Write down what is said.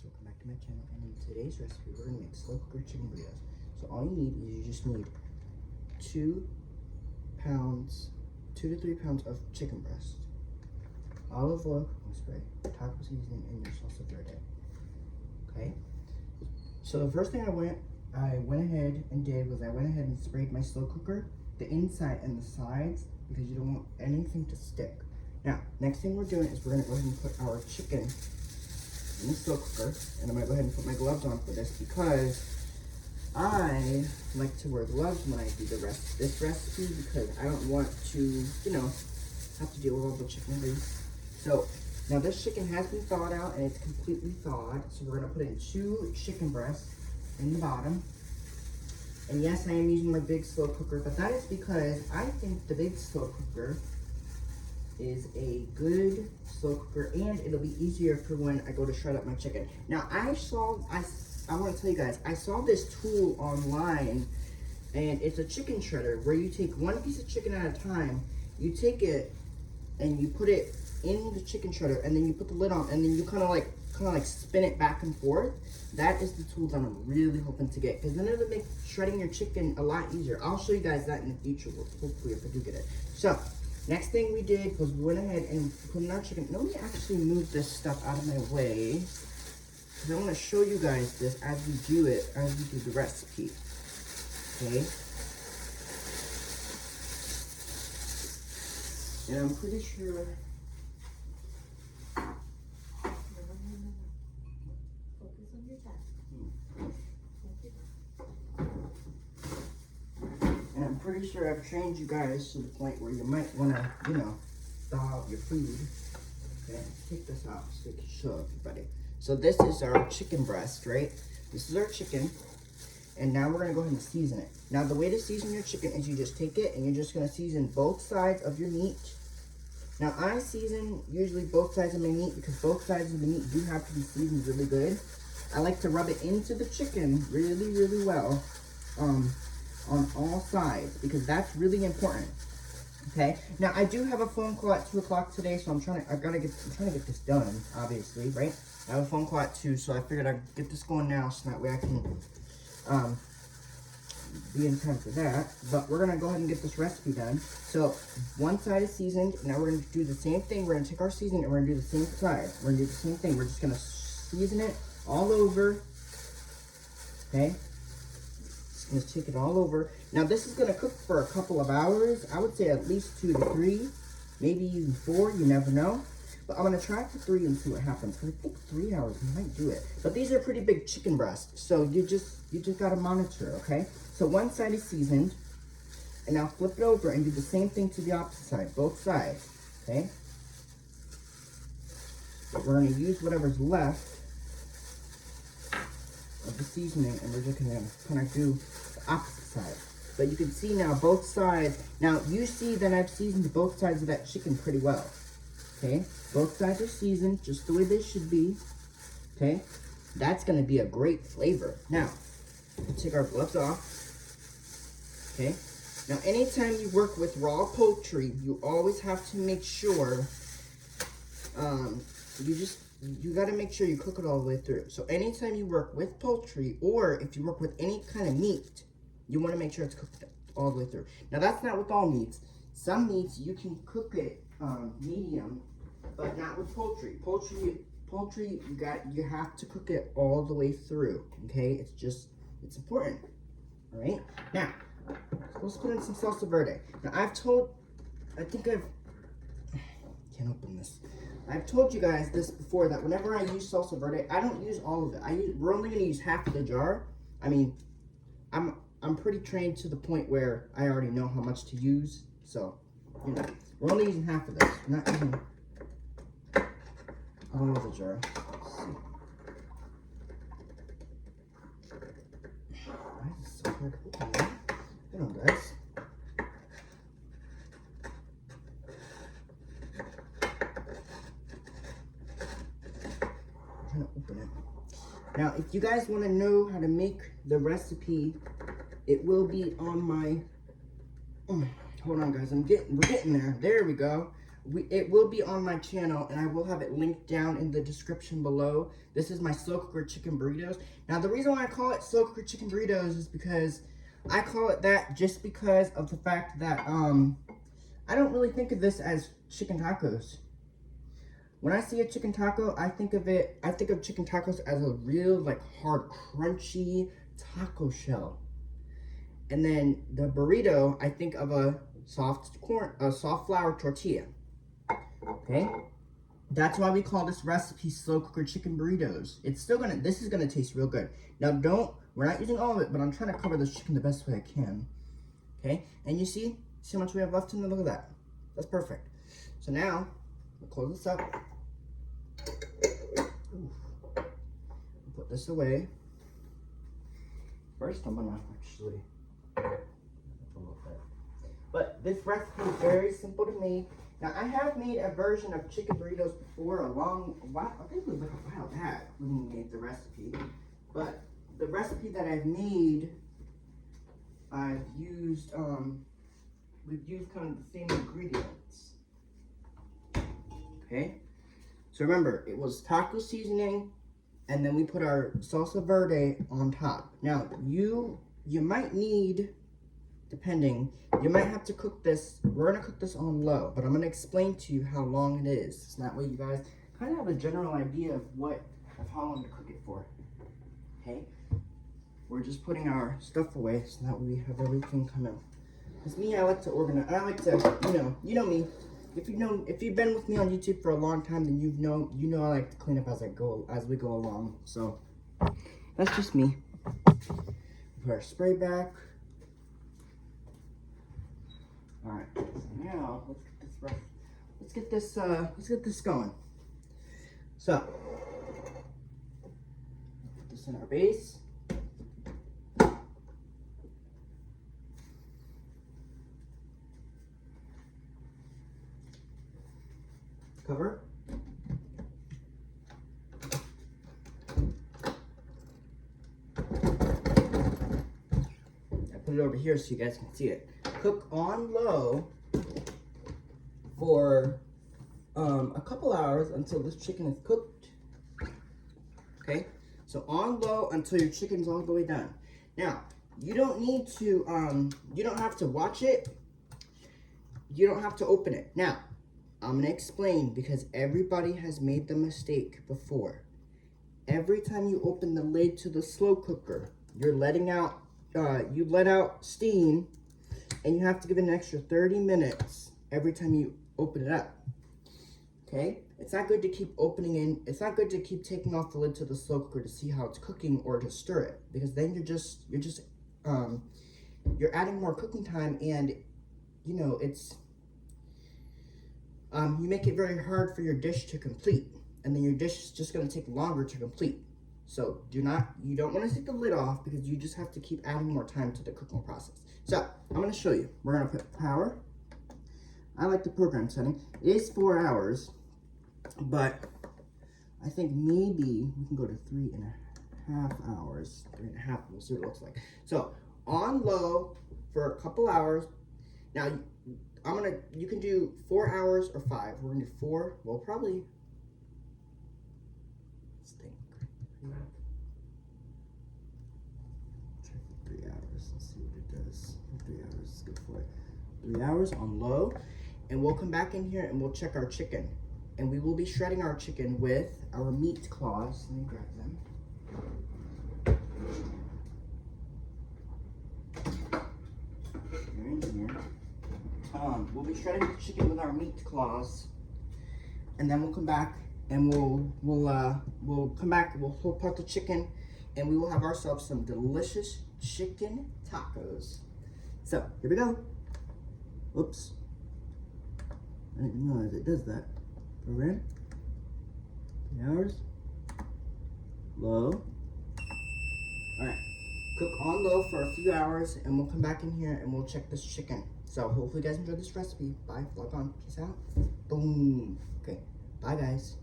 welcome back to my channel, and in today's recipe we're going to make slow cooker chicken burritos. So all you need is you just need 2 to 3 pounds of chicken breast, olive oil cooking spray, taco seasoning, and your salsa verde. Okay, so the first thing I went ahead and did was I went ahead and sprayed my slow cooker, the inside and the sides, because you don't want anything to stick. Now, next thing we're doing is we're going to go ahead and put our chicken in the slow cooker, and I'm going to go ahead and put my gloves on for this because I like to wear gloves when I do this recipe because I don't want to, you know, have to deal with all the chicken grease. So now this chicken has been thawed out and it's completely thawed. So we're going to put in 2 chicken breasts in the bottom. And yes, I am using my big slow cooker, but that is because I think the big slow cooker is a good slow cooker and it'll be easier for when I go to shred up my chicken. Now I want to tell you guys, I saw this tool online, and it's a chicken shredder where you take 1 piece of chicken at a time, you take it and you put it in the chicken shredder, and then you put the lid on, and then you kind of like spin it back and forth. That is the tool that I'm really hoping to get, because then it'll make shredding your chicken a lot easier. I'll show you guys that in the future, hopefully, if I do get it. So next thing we did was we went ahead and put in our chicken. Let me actually move this stuff out of my way, because I want to show you guys this as we do it, as we do the recipe. Okay. And I'm pretty sure. Focus on your task. And I'm pretty sure I've trained you guys to the point where you might want to, you know, thaw out your food. Okay, take this out so we can show everybody. So this is our chicken breast, right? This is our chicken. And now we're going to go ahead and season it. Now the way to season your chicken is you just take it and you're just going to season both sides of your meat. Now I season usually both sides of my meat because both sides of the meat do have to be seasoned really good. I like to rub it into the chicken really, really well on all sides because that's really important. Okay. Now I do have a phone call at 2 o'clock today, so I'm trying to get this done, obviously, right? I have a phone call at 2, so I figured I'd get this going now so that way I can be in time for that. But we're gonna go ahead and get this recipe done. So one side is seasoned. Now we're gonna do the same thing. We're gonna take our seasoning and we're gonna do the same side. We're gonna do the same thing. We're just gonna season it all over. Okay. Just gonna take it all over. Now this is gonna cook for a couple of hours. I would say at least 2 to 3, maybe even 4. You never know. But I'm gonna try for 3 and see what happens. Cause I think 3 hours might do it. But these are pretty big chicken breasts, so you just gotta monitor, okay? So one side is seasoned, and now flip it over and do the same thing to the opposite side, both sides, okay? But we're gonna use whatever's left of the seasoning, and we're just gonna kind of do the opposite side. But you can see now both sides. Now you see that I've seasoned both sides of that chicken pretty well. Okay, both sides are seasoned just the way they should be. Okay, that's gonna be a great flavor. Now, we'll take our gloves off. Okay, now anytime you work with raw poultry, you always have to make sure, you gotta make sure you cook it all the way through. So anytime you work with poultry, or if you work with any kind of meat, you wanna make sure it's cooked all the way through. Now that's not with all meats. Some meats you can cook it medium, but not with poultry. Poultry, you have to cook it all the way through. Okay, it's important. All right. Now, let's put in some salsa verde. Now I've told you guys this before, that whenever I use salsa verde, I don't use all of it. We're only gonna use half of the jar. I mean, I'm pretty trained to the point where I already know how much to use. So, you know, we're only using half of this. We're not using all of the jar. Let's see. Why is this so hard to open? Hold on, guys. I'm trying to open it. Now, if you guys want to know how to make the recipe, it will be on my. Hold on, guys. We're getting there. There we go. it will be on my channel, and I will have it linked down in the description below. This is my slow cooker chicken burritos. Now, the reason why I call it slow cooker chicken burritos is because I call it that just because of the fact that I don't really think of this as chicken tacos. When I see a chicken taco, I think of chicken tacos as a real, like, hard, crunchy taco shell. And then the burrito, I think of a soft flour tortilla. Okay? That's why we call this recipe slow cooker chicken burritos. This is gonna taste real good. Now we're not using all of it, but I'm trying to cover this chicken the best way I can. Okay? And you see how much we have left in there? Look at that. That's perfect. So now, we'll close this up. Put this away. First, I'm gonna actually a little bit. But this recipe is very simple to make. Now, I have made a version of chicken burritos before a while. I think it was like a while back when we made the recipe. But the recipe that I've made, we've used kind of the same ingredients. Okay? So remember, it was taco seasoning, and then we put our salsa verde on top. Now, you might need, you might have to cook this. We're gonna cook this on low, but I'm gonna explain to you how long it is. So that way you guys kind of have a general idea of how long to cook it for. Okay? We're just putting our stuff away so that we have everything come in. Because me, I like to organize. I like to, you know me. If you've been with me on YouTube for a long time, then you know I like to clean up as we go along. So that's just me. Put our spray back. All right. So now let's get this going. So put this in our base. Cover. I put it over here so you guys can see it. Cook on low for a couple hours until this chicken is cooked. Okay, so on low until your chicken's all the way done. Now, you don't need to, you don't have to watch it. You don't have to open it. Now, I'm going to explain because everybody has made the mistake before. Every time you open the lid to the slow cooker, you're letting out, you let out steam, and you have to give it an extra 30 minutes every time you open it up. Okay? It's not good to keep it's not good to keep taking off the lid to the slow cooker to see how it's cooking or to stir it, because then you're adding more cooking time, and you know, you make it very hard for your dish to complete, and then your dish is just going to take longer to complete. So you don't want to take the lid off because you just have to keep adding more time to the cooking process. So I'm going to show you. We're going to put power. I like the program setting. It is 4 hours, but I think maybe we can go to 3.5 hours. 3.5, we'll see what it looks like. So on low for a couple hours. Now, you can do 4 hours or 5. We're gonna do 4. Well, probably. Let's think. Try for 3 hours. Let's see what it does. 3 hours is good for it. 3 hours on low, and we'll come back in here and we'll check our chicken, and we will be shredding our chicken with our meat claws. Let me grab them. They're in here. We'll be shredding the chicken with our meat claws, and then we'll come back and we'll come back. We'll pull apart the chicken, and we will have ourselves some delicious chicken tacos. So here we go. Oops, I didn't realize it does that. We're in 3 hours. Low. All right. Cook on low for a few hours, and we'll come back in here and we'll check this chicken. So hopefully you guys enjoyed this recipe. Bye, vlog on, peace out. Boom. Okay, bye guys.